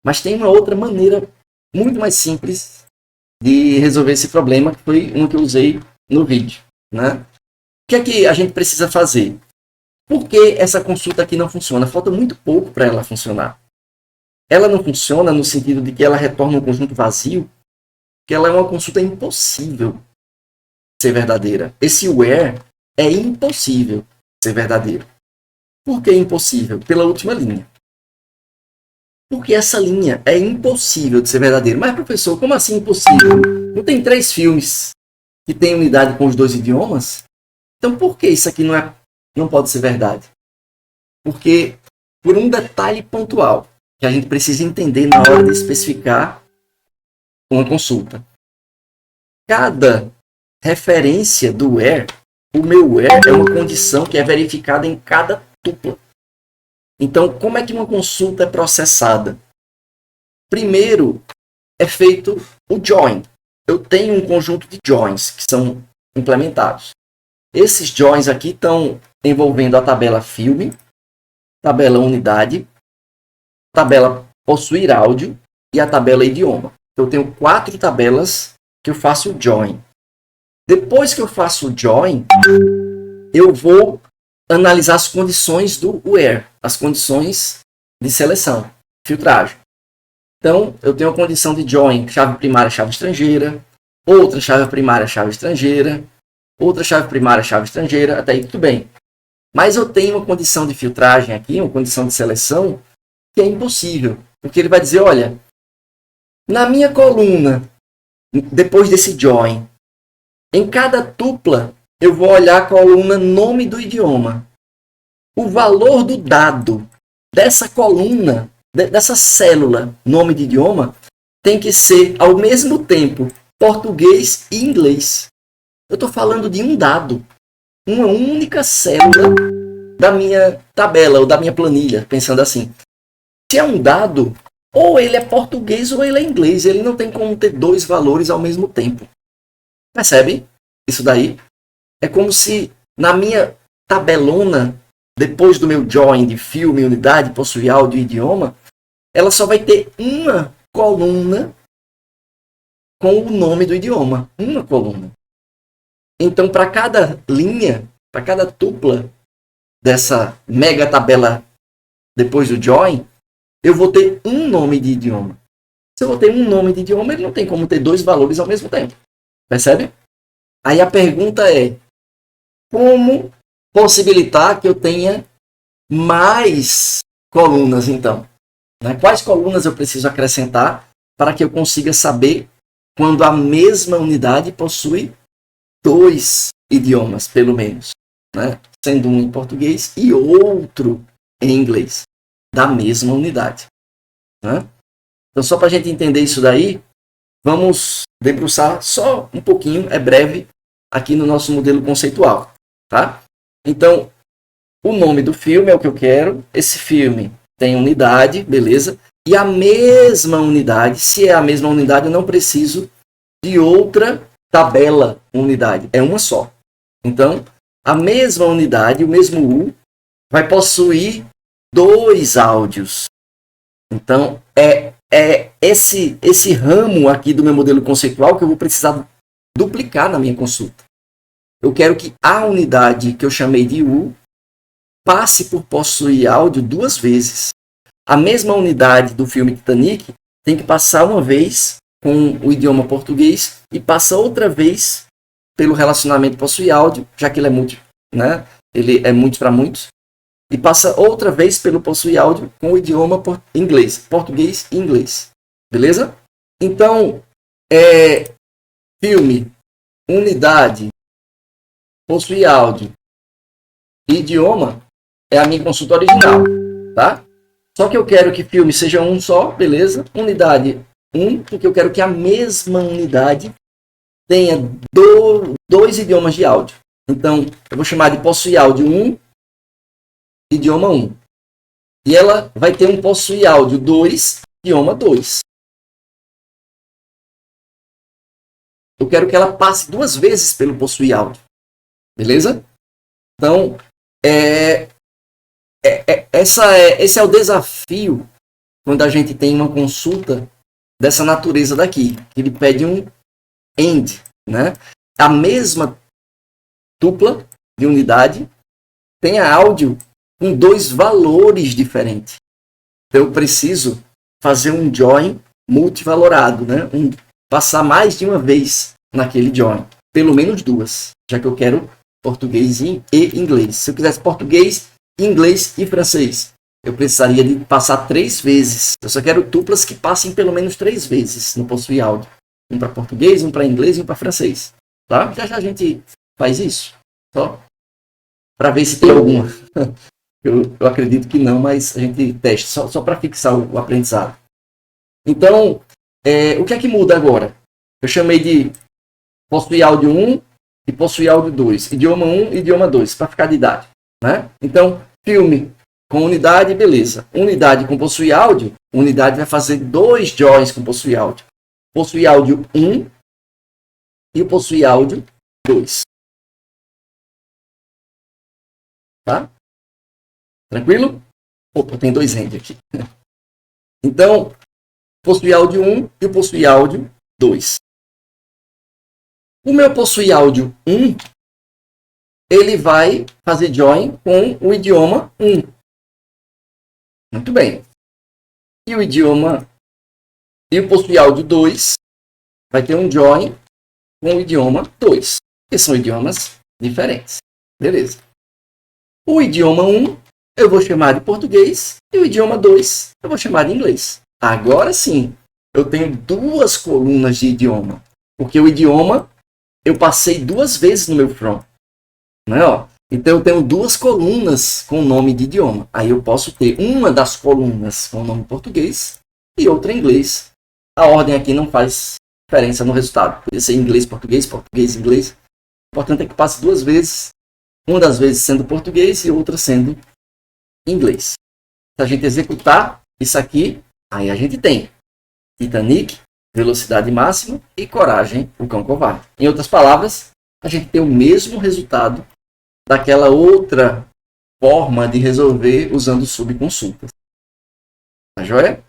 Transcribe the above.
Mas tem uma outra maneira muito mais simples de resolver esse problema, que foi uma que eu usei no vídeo, né? O que é que a gente precisa fazer? Por que essa consulta aqui não funciona? Falta muito pouco para ela funcionar. Ela não funciona no sentido de que ela retorna um conjunto vazio, que ela é uma consulta impossível ser verdadeira. Esse where é impossível ser verdadeiro. Por que impossível? Pela última linha. Porque essa linha é impossível de ser verdadeira. Mas, professor, como assim impossível? Não tem 3 filmes que têm unidade com os 2 idiomas? Então, por que isso aqui não pode ser verdade? Porque, por um detalhe pontual, que a gente precisa entender na hora de especificar uma consulta. Cada referência do where, o meu where é uma condição que é verificada em cada tupla. Então, como é que uma consulta é processada? Primeiro, é feito o join. Eu tenho um conjunto de joins que são implementados. Esses joins aqui estão envolvendo a tabela filme, tabela unidade, tabela possuir áudio e a tabela idioma. Eu tenho 4 tabelas que eu faço o join. Depois que eu faço o join, eu vou analisar as condições do where, as condições de seleção, filtragem. Então, eu tenho a condição de join, chave primária, chave estrangeira, outra chave primária, chave estrangeira, outra chave primária, chave estrangeira, até aí tudo bem. Mas eu tenho uma condição de filtragem aqui, uma condição de seleção, que é impossível. Porque ele vai dizer, olha, na minha coluna, depois desse join, em cada tupla, eu vou olhar a coluna nome do idioma. O valor do dado dessa coluna, dessa célula, nome de idioma, tem que ser, ao mesmo tempo, português e inglês. Eu estou falando de um dado, uma única célula da minha tabela ou da minha planilha, pensando assim. Se é um dado, ou ele é português ou ele é inglês. Ele não tem como ter 2 valores ao mesmo tempo. Percebe isso daí? É como se na minha tabelona, depois do meu join de filme, unidade, possui áudio e idioma, ela só vai ter uma coluna com o nome do idioma. Uma coluna. Então, para cada linha, para cada tupla dessa mega tabela depois do join, eu vou ter um nome de idioma. Se eu vou ter um nome de idioma, ele não tem como ter 2 valores ao mesmo tempo. Percebe? Aí a pergunta é, como possibilitar que eu tenha mais colunas, então? Quais colunas eu preciso acrescentar para que eu consiga saber quando a mesma unidade possui 2 idiomas, pelo menos, né? Sendo um em português e outro em inglês, da mesma unidade, né? Então, só para a gente entender isso daí, vamos debruçar só um pouquinho, é breve, aqui no nosso modelo conceitual, tá? Então, o nome do filme é o que eu quero, esse filme tem unidade, beleza? E a mesma unidade, se é a mesma unidade, eu não preciso de outra tabela unidade, é uma só. Então, a mesma unidade, o mesmo U, vai possuir 2 áudios. Então, é esse ramo aqui do meu modelo conceitual que eu vou precisar duplicar na minha consulta. Eu quero que a unidade que eu chamei de U passe por possuir áudio 2 vezes. A mesma unidade do filme Titanic tem que passar uma vez com o idioma português e passa outra vez pelo relacionamento possui áudio, já que ele é múltiplo, né? Ele é múltiplo para muitos. E passa outra vez pelo possui áudio com o idioma inglês, português e inglês. Beleza? Então, filme, unidade, possui áudio, idioma é a minha consulta original, tá? Só que eu quero que filme seja um só, beleza? Unidade 1, porque eu quero que a mesma unidade tenha 2 idiomas de áudio. Então, eu vou chamar de possui áudio 1, idioma 1. E ela vai ter um possui áudio 2, idioma 2. Eu quero que ela passe 2 vezes pelo possui áudio. Beleza? Então, esse é o desafio quando a gente tem uma consulta dessa natureza daqui, que ele pede um AND, né? A mesma tupla de unidade tem áudio com dois valores diferentes. Então eu preciso fazer um join multivalorado, né? Passar mais de uma vez naquele join, pelo menos duas, já que eu quero português e inglês. Se eu quisesse português, inglês e francês, eu precisaria de passar 3 vezes. Eu só quero tuplas que passem pelo menos 3 vezes no Possui Áudio. Um para português, um para inglês e um para francês. Tá? Já a gente faz isso. Só para ver se tem alguma. Eu acredito que não, mas a gente testa. Só para fixar o aprendizado. Então, o que é que muda agora? Eu chamei de Possui Áudio 1 e Possui Áudio 2. Idioma 1 e Idioma 2, para ficar didático. Né? Então, filme com unidade, beleza. Unidade com Possui Áudio, unidade vai fazer 2 joins com Possui Áudio. Possui Áudio 1 e o Possui Áudio 2. Tá? Tranquilo? Opa, tem 2 end aqui. Então, Possui Áudio 1 e o Possui Áudio 2. O meu Possui Áudio 1, ele vai fazer join com o idioma 1. Muito bem. E o idioma e o Possui Áudio 2 vai ter um join com o idioma 2, que são idiomas diferentes. Beleza. O idioma 1 eu vou chamar de português e o idioma 2 eu vou chamar de inglês. Agora sim, eu tenho 2 colunas de idioma, porque o idioma eu passei 2 vezes no meu from. Né, ó? Então eu tenho 2 colunas com o nome de idioma. Aí eu posso ter uma das colunas com o nome português e outra em inglês. A ordem aqui não faz diferença no resultado. Podia ser inglês, português, português, inglês. O importante é que passe 2 vezes. Uma das vezes sendo português e outra sendo inglês. Se a gente executar isso aqui, aí a gente tem Titanic, velocidade máxima e coragem, o cão covarde. Em outras palavras, a gente tem o mesmo resultado daquela outra forma de resolver usando subconsultas. Tá joia?